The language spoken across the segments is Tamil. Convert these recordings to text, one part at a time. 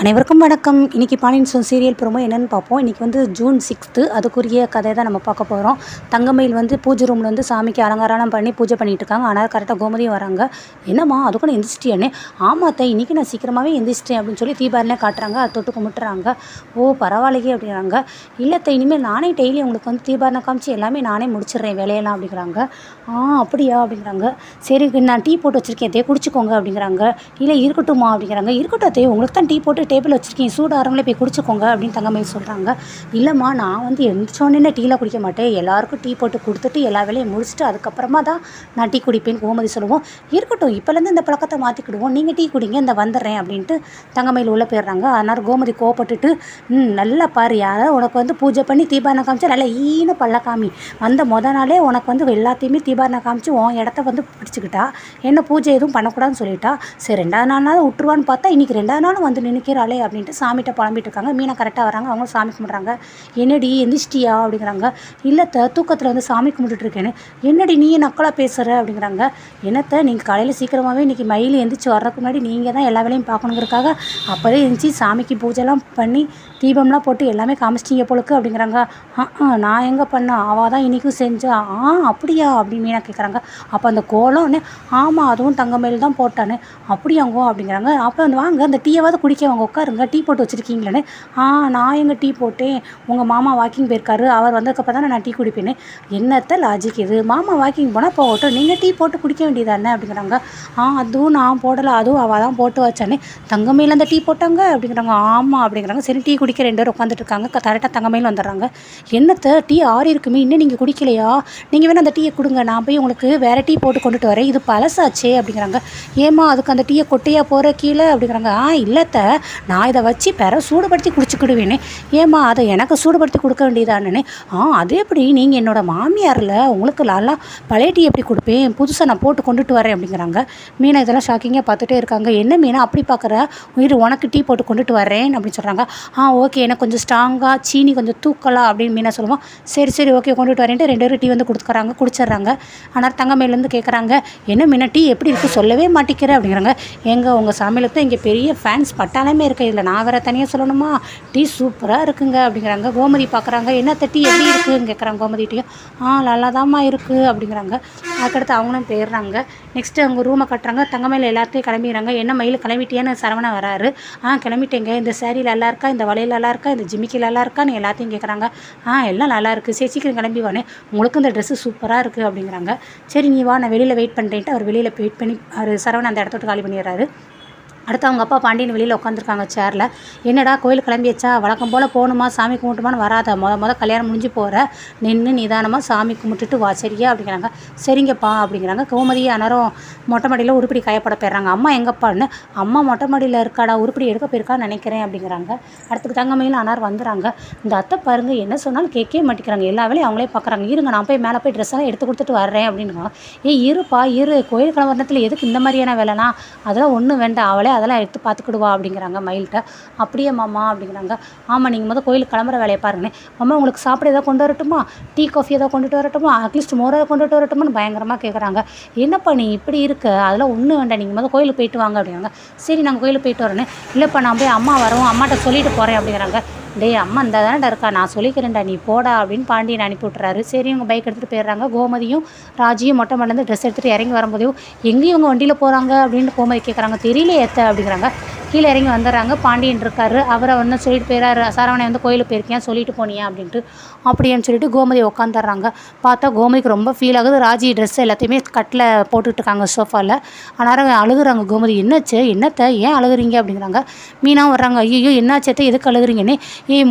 அனைவருக்கும் வணக்கம். இன்றைக்கி பாண்டியன் ஸ்டோர்ஸ் சீரியல் ப்ரோமோ என்னென்னு பார்ப்போம். இன்றைக்கி வந்து ஜூன் 6 அதுக்குரிய கதையை தான் நம்ம பார்க்க போகிறோம். தங்கமயில் வந்து பூஜை ரூமில் வந்து சாமிக்கு அலங்காரம் பண்ணி பூஜை பண்ணிகிட்டு இருக்காங்க. ஆனால் கரெக்டாக கோமதியும் வராங்க. என்னம்மா அதுக்குன்னு எந்திரிச்சிட்டியானே? ஆமாத்தை இன்றைக்கி நான் சீக்கிரமாகவே எந்திரிச்சிட்டேன் அப்படின்னு சொல்லி தீபாரனே காட்டுறாங்க. அதை தொட்டு கும்பிட்டுறாங்க. ஓ பரவாயில்லையே அப்படிங்கிறாங்க. இல்லத்தை இனிமேல் நானே டெய்லி உங்களுக்கு வந்து தீபாரனை காமிச்சு எல்லாமே நானே முடிச்சிடுறேன் வேலையெல்லாம் அப்படிங்கிறாங்க. அப்படியா அப்படிங்கிறாங்க. சரி நான் டீ போட்டு வச்சுருக்கேன் அதே குடிச்சிக்கோங்க அப்படிங்கிறாங்க. இல்லை இருக்கட்டும்மா அப்படிங்கிறாங்க. இருக்கட்டும் அதே உங்களுக்கு தான் டீ போட்டு டேபிள் வச்சுருக்கேன் சூடாரங்களே போய் குடிச்சிக்கோங்க அப்படின்னு தங்கமயில் சொல்கிறாங்க. இல்லைம்மா நான் வந்து எந்திரிச்சோன்னே டீலாம் குடிக்க மாட்டேன், எல்லாருக்கும் டீ போட்டு கொடுத்துட்டு எல்லா வேலையும் முடிச்சுட்டு அதுக்கப்புறமா தான் நான் டீ குடிப்பேன் கோமதி சொல்லுவோம். இருக்கட்டும் இப்போலேருந்து இந்த பழக்கத்தை மாற்றிக்கிடுவோம், நீங்கள் டீ குடிங்க இந்த வந்துடுறேன் அப்படின்ட்டு தங்கமயில் உள்ளே போயிடுறாங்க. அதனால் கோமதி கோவப்பட்டுட்டு நல்லா பாரு யாராவது உனக்கு வந்து பூஜை பண்ணி தீபாரணை காமிச்சா நல்லா ஈன பல்ல காமி வந்த நாளே உனக்கு வந்து எல்லாத்தையுமே தீபாரணை காமிச்சு உன் இடத்த வந்து பிடிச்சிக்கிட்டா என்ன பூஜை எதுவும் பண்ணக்கூடாதுன்னு சொல்லிட்டா. சரி 2வது நாளாவது விட்டுருவான்னு பார்த்தா இன்றைக்கி 2வது நாளும் வந்து நினைக்கிறாளே அப்படின்ட்டு சாமிகிட்ட புலம்பிட்டு இருக்காங்க. மீனா கரெக்டாக வராங்க. அவங்க சாமி கும்பிட்றாங்க. என்னடி எந்திரிச்சிட்டியா அப்படிங்கிறாங்க. இல்லைத்த தூக்கத்தில் வந்து சாமி கும்பிட்டுட்டு இருக்கேன்னு. என்னடி நீ நக்கலாக பேசுகிற அப்படிங்கிறாங்க. என்னத்தை நீங்கள் காலையில் சீக்கிரமாகவே இன்றைக்கி மயில் எந்திரிச்சு வர்றதுக்கு முன்னாடி நீங்கள் தான் எல்லா வேலையும் பார்க்கணுங்கிறக்காக அப்போதே எழுந்திரிச்சி சாமிக்கு பூஜைலாம் பண்ணி தீபம்லாம் போட்டு எல்லாமே காமிச்சிட்டிங்க போலுக்கு அப்படிங்கிறாங்க. நான் எங்கே பண்ணேன் அவள் தான் இன்றைக்கும் செஞ்சா. அப்படியா அப்படின்னு மீனா கேட்குறாங்க. அப்போ அந்த கோலம் ஆமாம் அதுவும் தங்கமயில் தான் போட்டானே. அப்படியாங்கோ அப்படிங்கிறாங்க. அப்போ வந்து வாங்க அந்த டீயாவது குடிக்க வாங்க உட்காருங்க டீ போட்டு வச்சுருக்கீங்களேன்னு. நான் எங்கே டீ போட்டேன், உங்கள் மாமா வாக்கிங் போயிருக்காரு அவர் வந்ததுக்கப்புறம் தானே நான் டீ குடிப்பேன்னு. என்னத்த லாஜிக் இது, மாமா வாக்கிங் போனால் போகட்டும் நீங்கள் டீ போட்டு குடிக்க வேண்டியதானே அப்படிங்கிறாங்க. அதுவும் நான் போடலை அதுவும் அவள் தான் போட்டு வச்சானே. தங்கமயில் அந்த டீ போட்டாங்க அப்படிங்கிறாங்க. ஆமாம் அப்படிங்கிறாங்க. சரி டீ குடிக்க 2 பேர் உட்காந்துட்டு இருக்காங்க. கரெக்டாக தங்கமயில் வந்துடுறாங்க. என்னத்தை டீ ஆறி இருக்குமே இன்னும் நீங்கள் குடிக்கலையா, நீங்கள் வேணால் அந்த டீயை கொடுங்க நான் போய் உங்களுக்கு வேறு டீ போட்டு கொண்டுட்டு வரேன் இது பழசாச்சே அப்படிங்கிறாங்க. ஏமா அதுக்கு அந்த டீயை கொட்டையாக போகிற கீழே அப்படிங்கிறாங்க. இல்லைத்த நான் இதை வச்சு சூடுபடுத்தி குடிச்சுக்கிடுவேனே. ஏம்மா அதை எனக்கு சூடுபடுத்தி கொடுக்க வேண்டியதானே. அதே எப்படி நீங்கள் என்னோடய மாமியாரில் உங்களுக்கு நல்லா பழைய டீ எப்படி கொடுப்பேன் புதுசாக நான் போட்டு கொண்டுட்டு வரேன் அப்படிங்கிறாங்க. மீனா இதெல்லாம் ஷாக்கிங்காக பார்த்துட்டே இருக்காங்க. என்ன மீனா அப்படி பார்க்குற, உயிர் உனக்கு டீ போட்டு கொண்டுட்டு வரேன் அப்படின்னு சொல்கிறாங்க. ஓகே எனக்கு கொஞ்சம் ஸ்ட்ராங்காக சீனி கொஞ்சம் தூக்கலாம் அப்படின்னு மீனா சொல்லுவோம். சரி ஓகே கொண்டுட்டு வரேன்ட்டு 2 பேரும் டீ வந்து கொடுக்குறாங்க குடிச்சிட்றாங்க. ஆனால் தங்கமயிலேருந்து கேட்குறாங்க. என்ன மீனா டீ எப்படி இருக்குது சொல்லவே மாட்டேங்கிற அப்படிங்கிறாங்க. உங்கள் சமையலுக்கு தான் இங்கே பெரிய ஃபேன்ஸ் பட்டாளமே இருக்குது, இதில் நான் வேறு தனியாக சொல்லணுமா, டீ சூப்பராக இருக்குங்க அப்படிங்கிறாங்க. கோமதி பார்க்குறாங்க. என்னத்த டீ எப்படி இருக்குதுன்னு கேட்குறாங்க கோமதிட்டையும். நல்லா தான்மா இருக்குது அப்படிங்கிறாங்க. அதுக்கடுத்து அவங்களும் போயிடுறாங்க. நெக்ஸ்ட்டு அவங்க ரூமை கட்டுறாங்க. தங்கமயில் எல்லாத்தையும் கிளம்பிடுறாங்க. என்ன மயில் கிளம்பிட்டியான்னு சரவணா வராரு. கிளம்பிட்டேங்க, இந்த சேரீ நல்லா இருக்கா, இந்த வளையல் நல்லா இருக்கா, இந்த ஜிமிக்கி நல்லா இருக்கான்னு எல்லாத்தையும் கேட்குறாங்க. எல்லாம் நல்லா இருக்குது, சரி சீக்கிரம் கிளம்பி வானே, உங்களுக்கு இந்த ட்ரெஸ்ஸு சூப்பராக இருக்குது அப்படிங்கிறாங்க. சரி நீ வா நான் வெளியில் வெயிட் பண்ணுறேன்ட்டு அவர் வெளியில் வெயிட் பண்ணி அவர் சரவணா அந்த இடத்த விட்டு காலி பண்ணிடுறாரு. அடுத்து அவங்க அப்பா பாண்டியன் வெளியில் உட்காந்துருக்காங்க சேரில். என்னடா கோயில் கிளம்பியாச்சா, வழக்கம் போல் போகணுமா சாமி கும்பிட்டுமான்னு வராத, மொதல் கல்யாணம் முடிஞ்சு போகிற, நின்று நிதானமாக சாமி கும்பிட்டுட்டு வா சரியா அப்படிங்கிறாங்க. சரிங்கப்பா அப்படிங்கிறாங்க. கோமதி அன்னரும் மொட்டை மாடியில் உருப்படி காயப்பட போயிடுறாங்க. அம்மா எங்கப்பான்னு. அம்மா மொட்டை மாடியில் இருக்காடா உருப்படி எடுக்க போயிருக்கான்னு நினைக்கிறேன் அப்படிங்கிறாங்க. அடுத்துக்கு தங்கமயில் அன்னார் வந்துடுறாங்க. இந்த அத்தை பாருங்கள் என்ன சொன்னாலும் கேட்கவே மாட்டேங்கிறாங்க, எல்லா வேலையும் அவங்களே பார்க்குறாங்க. இருங்க நான் போய் மேலே போய் ட்ரெஸ்ஸெல்லாம் எடுத்து கொடுத்துட்டு வர்றேன் அப்படின்னுங்க. இருப்பா கோயில் கிளம்புறதுல எதுக்கு இந்த மாதிரியான வேலைனா, அதெல்லாம் ஒன்றும் வேண்டாம் அவளே அதெல்லாம் எடுத்து பார்த்துக்கிடுவா அப்படிங்கிறாங்க மயில்கிட்ட. அப்படியே மாமா அப்படிங்கிறாங்க. நீங்கள் முதல் கோயிலுக்கு கிளம்புற வேலையை பாருங்கண்ணே. அம்மா உங்களுக்கு சாப்பிட ஏதாவது கொண்டு வரட்டுமா, டீ காஃபி ஏதாவது கொண்டுட்டு வரட்டுமா, அட்லீஸ்ட் மோரை கொண்டுட்டு வரட்டுமான்னு பயங்கரமாக கேட்குறாங்க. என்னப்பா நீ இப்படி இருக்க, அதெல்லாம் ஒன்றும் வேண்டாம் நீங்கள் முதல் கோயிலுக்கு போயிட்டு வாங்க அப்படிங்கிறாங்க. சரி நாங்கள் கோயிலுக்கு போயிட்டு வரேன்னு. இல்லைப்பா நான் போய் அம்மா வரவும் அம்மாட்ட சொல்லிட்டு போகிறேன் அப்படிங்கிறாங்க. டேய் அம்மா இந்த தானடா இருக்கா நான் சொல்லிக்கிறேன்டா நீ போடா அப்படின்னு பாண்டியன் அனுப்பி விட்டுறாரு. சரி இவங்க பைக் எடுத்துகிட்டு போயிடுறாங்க. கோமதியும் ராஜியும் மொட்டை மாடிலேருந்து ட்ரெஸ் எடுத்துகிட்டு இறங்கி வரும்போதையும் எங்கேயும் இவங்க வண்டியில் போகிறாங்க அப்படின்னு கோமதி கேட்குறாங்க. தெரியல ஏத்த அப்படிங்கிறாங்க. கீழே இறங்கி வந்துடுறாங்க. பாண்டியன் இருக்காரு. அவரை வந்து சொல்லிட்டு போயிடாரு. சரவணை வந்து கோயிலுக்கு போயிருக்கேன் சொல்லிட்டு போனியா அப்படின்ட்டு. அப்படியான்னு சொல்லிட்டு கோமதி உட்காந்துடுறாங்க. பார்த்தா கோமதிக்கு ரொம்ப ஃபீல் ஆகுது. ராஜி ட்ரெஸ் எல்லாத்தையுமே கட்டில் போட்டுட்ருக்காங்க சோஃபாவில். ஆனால் அழுகுறாங்க. கோமதி என்னாச்சு என்னத்தை ஏன் அழுகுறீங்க அப்படிங்கிறாங்க. மீனாவும் வர்றாங்க. ஐயோ என்னாச்சத்தை எதுக்கு அழுகுறீங்கன்னு.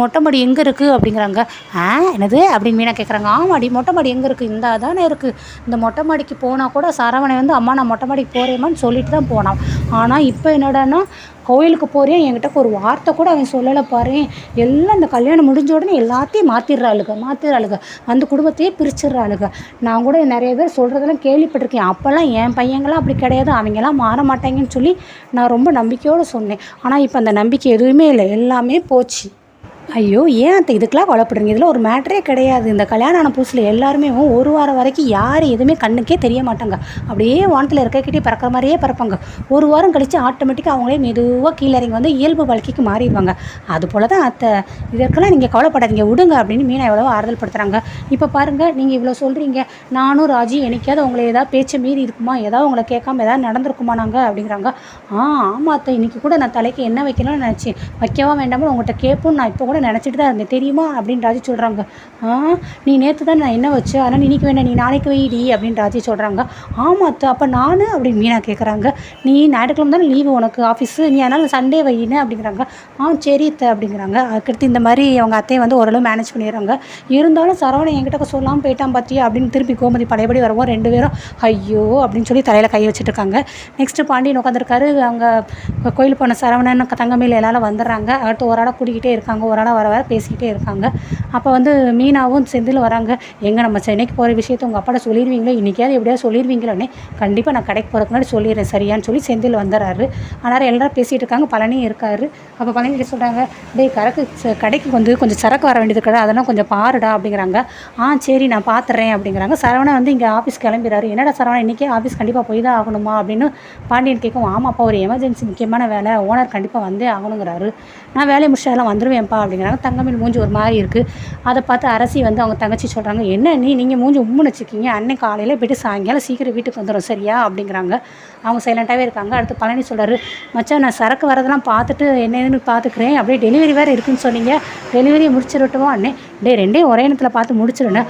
மொட்டை மாடி எங்கே இருக்குது அப்படிங்கிறாங்க. என்னது அப்படின்னு மீனா கேட்குறாங்க. ஆமாடி மொட்டை மாடி எங்கே இருக்குது, இந்த தானே இருக்குது. இந்த மொட்டை மாடிக்கு போனால் கூட சரவணை வந்து அம்மா நான் மொட்டை மாடிக்கு போகிறேம்மான்னு சொல்லிட்டு தான் போனான். ஆனால் இப்போ என்னடான்னா கோயிலுக்கு போகிறேன் என்கிட்ட ஒரு வார்த்தை கூட அவன் சொல்லலை பாரு. எல்லாம் இந்த கல்யாணம் முடிஞ்ச உடனே எல்லாத்தையும் மாற்றிடுறாளுங்க அந்த குடும்பத்தையே பிரிச்சிடுறாளுங்க. நான் கூட நிறைய பேர் சொல்கிறதெல்லாம் கேள்விப்பட்டிருக்கேன். அப்போல்லாம் என் பையங்களாம் அப்படி கிடையாது, அவங்கெல்லாம் மாற மாட்டாங்கன்னு சொல்லி நான் ரொம்ப நம்பிக்கையோடு சொன்னேன். ஆனால் இப்போ அந்த நம்பிக்கை எதுவுமே இல்லை, எல்லாமே போச்சு. ஐயோ! ஏன் அத்தை இதுக்கெல்லாம் கவலைப்படுறீங்க? இதில் ஒரு மேட்டரே கிடையாது. இந்த கல்யாணம் ஆன புதுசுல எல்லாருமே ஒரு வாரம் வரைக்கும் யார் எதுவுமே கண்ணுக்கே தெரிய மாட்டாங்க. அப்படியே வானத்துல இறக்கைக்கிட்டே பறக்கிற மாரியே பறப்பாங்க. ஒரு வாரம் கழிச்சு ஆட்டோமேட்டிக்கா அவங்களே மெதுவா கீழ இறங்கி வந்து இயல்பு வாழ்க்கைக்கு மாறிருவாங்க. அதுபோல தான் அத்தை. இதற்கெல்லாம் நீங்க கவலைப்படாதீங்க விடுங்க அப்படின்னு மீனா எவ்வளவோ ஆறுதல் படுத்துறாங்க. இப்ப பாருங்க, நீங்க இவ்வளோ சொல்றீங்க. நானும் ராஜி என்னைக்காவது உங்கள ஏதாவது பேச்ச மீறி இருக்குமா? ஏதாவது உங்கள கேட்காம ஏதாவது நடந்திருக்குமா நாங்க? அப்படிங்கிறாங்க. ஆமா அத்தை. இன்னைக்கு கூட நான் தலைக்கு எண்ணெய் வைக்கணும்னு நினச்சேன். வைக்கவா வேண்டாமான்னு உங்கள்கிட்ட கேட்போம்னு நான் இப்போ கூட நினச்சிட்டு தான் இருந்தேன். தெரியுமா? அப்படின்னு ராஜி சொல்கிறாங்க. நீ நேற்று தான் நான் எண்ணெய் வச்சேன். அதனால் இன்னைக்கு வேண்டாம், நீ நாளைக்கு வைடி அப்படின்னு ராஜி சொல்கிறாங்க. ஆமா அத்தை. அப்போ நான் அப்படின்னு மீனா கேட்குறாங்க. நீ ஞாயிற்றுக்கிழமை தானே லீவு உனக்கு ஆஃபீஸு, நீ அதனால் சண்டே வையின்னு அப்படிங்கிறாங்க. சரி அத்தை அப்படிங்கிறாங்க. அதுக்கடுத்து இந்த மாதிரி அவங்க அத்தையை வந்து ஓரளவு மேனேஜ் பண்ணிடுறாங்க. இருந்தாலும் சரவணன் என்கிட்ட சொல்லாமல் போயிட்டான் பார்த்தியா அப்படின்னு திருப்பி கோமதி பழையபடி வரவும் 2 பேரும் ஐயோ அப்படின்னு சொல்லி தலையில் கை வச்சுட்டு இருக்காங்க. நெக்ஸ்ட்டு பாண்டியன் உட்காந்துருக்காரு. அவங்க கோயில் போன சரவணன் தங்கமயில் எல்லாரும் வந்துடுறாங்க. அடுத்து ஒரு ஆளாக கூட்டிக்கிட்டே இருக்காங்க. ஒரு ஆளாக வர பேசிக்கிட்டே இருக்காங்க. அப்போ வந்து மீனாவும் செந்திலும் வராங்க. நம்ம சென்னைக்கு போகிற விஷயத்தை உங்கள் அப்பாட்ட சொல்லிடுவீங்களோ, இன்றைக்காவது எப்படியாவது சொல்லிடுவீங்களோன்னே. கண்டிப்பாக நான் கடைக்கு போகிறதுக்கு முன்னாடி சொல்லிடுறேன் சரியான்னு சொல்லி செந்தில் வந்துடுறாரு. ஆனால் எல்லாரும் பேசிகிட்டு இருக்காங்க. பழனியும் இருக்காரு. அப்போ பழனி சொல்கிறாங்க, டேய் கடைக்கு வந்து கொஞ்சம் சரக்கு வர வேண்டியது கடை, அதெல்லாம் கொஞ்சம் பாருடா அப்படிங்கிறாங்க. சரி நான் பார்த்துட்றேன் அப்படிங்கிறாங்க. சரவணன் வந்து இங்கே ஆஃபீஸ் கிளம்பிடுறாரு. என்னடா சரவணன் இன்றைக்கே ஆஃபீஸ் கண்டிப்பாக போய் தான் ஆகணுமா அப்படின்னு பாண்டியன் கேட்கும். ஆமாப்பா, ஒரு எமர்ஜென்சி முக்கியமான வேலை, ஓனர் கண்டிப்பாக வந்தே ஆகணுங்கிறாரு. நான் வேலையை முடிச்சாலாம் வந்துடுவேன்ப்பா அப்படிங்கிறாங்க. தங்கமயில் மூஞ்சி ஒரு மாதிரி இருக்குது. அதை பார்த்து அரசி வந்து அவங்க தங்கச்சி சொல்கிறாங்க, என்ன நீங்கள் மூஞ்சி உம்முன்னு வச்சுக்கிங்க, அன்னைக்கு காலையில் போய்ட்டு சாயங்காலம் சீக்கிரம் வீட்டுக்கு வந்துடும் சரியா அப்படிங்கிறாங்க. அவங்க சைலண்ட்டாகவே இருக்காங்க. அடுத்து பழனி சொல்கிறாரு, மச்சான் நான் சரக்கு வரதெல்லாம் பார்த்துட்டு என்னதுன்னு பார்த்துக்கிறேன், அப்படியே டெலிவரி வேறு இருக்குதுன்னு சொன்னீங்க, டெலிவரியை முடிச்சிடட்டுமா அண்ணே? ரெண்டையும் ஒரே நேரத்தில் பார்த்து முடிச்சிடுன்னு.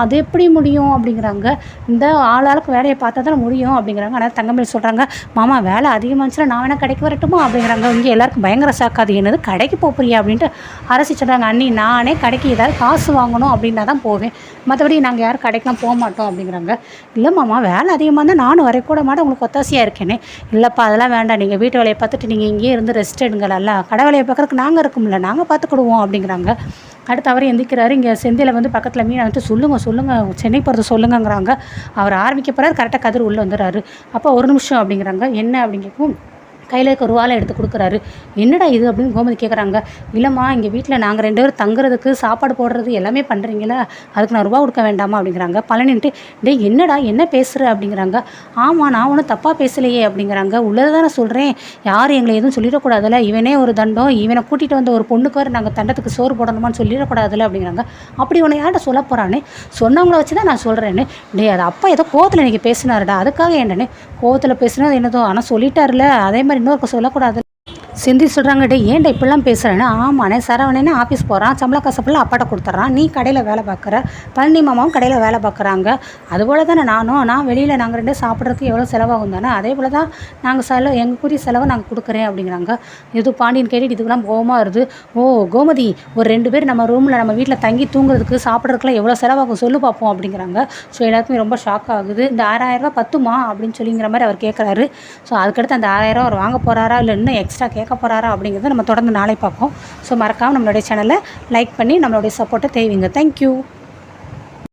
அது எப்படி முடியும் அப்படிங்கிறாங்க. இந்த ஆளாளுக்கு வேலையை பார்த்தா தான் முடியும் அப்படிங்கிறாங்க. ஆனால் தங்கமயில் சொல்கிறாங்க, மாமா வேலை அதிகமாச்சுன்னா நான் வேணால் கடைக்கு வரட்டுமா அப்படிங்கிறாங்க. இங்கே எல்லாருக்கும் பயங்கர சாக்காது. என்னது கடைக்கு போறியா அப்படின்ட்டு அரசி சொல்கிறாங்க. அண்ணி நானே கடைக்கு ஏதாவது காசு வாங்கணும் அப்படின்னா தான் போவேன், மற்றபடி நாங்கள் யாரும் கடைக்கெலாம் போக மாட்டோம் அப்படிங்கிறாங்க. இல்லை மாமா வேலை அதிகமாக இருந்தால் நானும் வரைக்கூட மாட்டேன், உங்களுக்கு ஒத்தாசையாக இருக்கேனே. இல்லைப்பா அதெல்லாம் வேண்டாம், நீங்கள் வீட்டு வேலையை பார்த்துட்டு நீங்கள் இங்கேயே இருந்து ரெஸ்ட் எடுங்களல்ல, கடை வேலையை பார்க்குறதுக்கு நாங்கள் இருக்கோம்ல, நாங்கள் பார்த்துக்கிடுவோம் அப்படிங்கிறாங்க. அடுத்து அவர் எந்திக்கிறாரு. இங்கே செந்தியில் வந்து பக்கத்தில் மீனை வந்துட்டு சொல்லுங்கள் சென்னை போகிறது சொல்லுங்கங்கிறாங்க. அவர் ஆரம்பிக்க போகிறார். கரெக்டாக கதிர் உள்ளே வந்துடுறாரு. அப்போ ஒரு நிமிஷம் அப்படிங்கிறாங்க. என்ன அப்படிங்கும் கையில் இருக்க ஒரு வாழை எடுத்து கொடுக்குறாரு. என்னடா இது அப்படின்னு கோமதி கேட்குறாங்க. இல்லைம்மா இங்கே வீட்டில் நாங்கள் 2 பேரும் தங்குறதுக்கு சாப்பாடு போடுறது எல்லாமே பண்ணுறீங்களா, அதுக்கு நான் ரூபா கொடுக்க வேண்டாமா அப்படிங்கிறாங்க. பழனின்ட்டு டேய் என்னடா என்ன பேசுகிற அப்படிங்கிறாங்க. ஆமாம் நான் ஒன்றும் தப்பாக பேசலையே அப்படிங்கிறாங்க. உள்ளதை தான் நான் சொல்கிறேன், யாரும் எங்களை எதுவும் சொல்லிடக்கூடாதுல்ல, இவனே ஒரு தண்டம், இவனை கூட்டிகிட்டு வந்த ஒரு பொண்ணுக்கு வர நாங்கள் தண்டத்துக்கு சோறு போடணுமான்னு சொல்லிடக்கூடாதுல்ல அப்படிங்கிறாங்க. அப்படி உன்னை யார்கிட்ட சொல்ல போகிறானே, சொன்னவங்கள வச்சு தான் நான் சொல்கிறேன்னு. அது அப்பா ஏதோ கோவத்தில் இன்றைக்கி பேசினாருடா, அதுக்காக என்னன்னு கோவத்தில் பேசினது என்னதோ, ஆனால் சொல்லிட்டார்ல, அதே மாதிரி இன்னொரு சொல்லக்கூடாது. செந்தில் சொல்கிறாங்க, டே ஏன்டா இப்படிலாம் பேசுகிறேன்னு. ஆமாண்ணே சரவணனே ஆஃபீஸ் போகிறான், சம்பள காசு ஃபுல்லாக அப்பாட்ட கொடுத்துட்றான், நீ கடையில் வேலை பார்க்குற, பழனி மாமாவும் கடையில் வேலை பார்க்குறாங்க, அதுபோல் தானே நான் வெளியில் நாங்கள் 2 சாப்பிட்றதுக்கு எவ்வளோ செலவாகும் தானே, அதே போல் தான் நாங்கள் எங்களுக்குரிய செலவை நாங்கள் கொடுக்குறேன் அப்படிங்கிறாங்க. இது பாண்டியன் கேட்டுட்டு இதுக்கெல்லாம் கோவமாக வருது. கோமதி ஒரு 2 பேர் நம்ம ரூமில் நம்ம வீட்டில் தங்கி தூங்குறதுக்கு சாப்பிட்றதுக்குலாம் எவ்வளோ செலவாகும் சொல்லு பார்ப்போம் அப்படிங்கிறாங்க. ஸோ எல்லாருக்குமே ரொம்ப ஷாக் ஆகுது. இந்த 6000 ரூபா பத்துமா அப்படின்னு சொல்லிங்கிற மாதிரி அவர் கேட்குறாரு. ஸோ அதுக்கடுத்து அந்த 6000 அவர் வாங்க போகிறாரா இல்லை இன்னும் எக்ஸ்ட்ரா கேட்க போகிறாரா அப்படிங்கிறத நம்ம தொடர்ந்து நாளை பார்ப்போம். ஸோ மறக்காமல் நம்மளுடைய சேனலை லைக் பண்ணி நம்மளுடைய சப்போர்ட்டை தெரிவிங்க. தேங்க்யூ.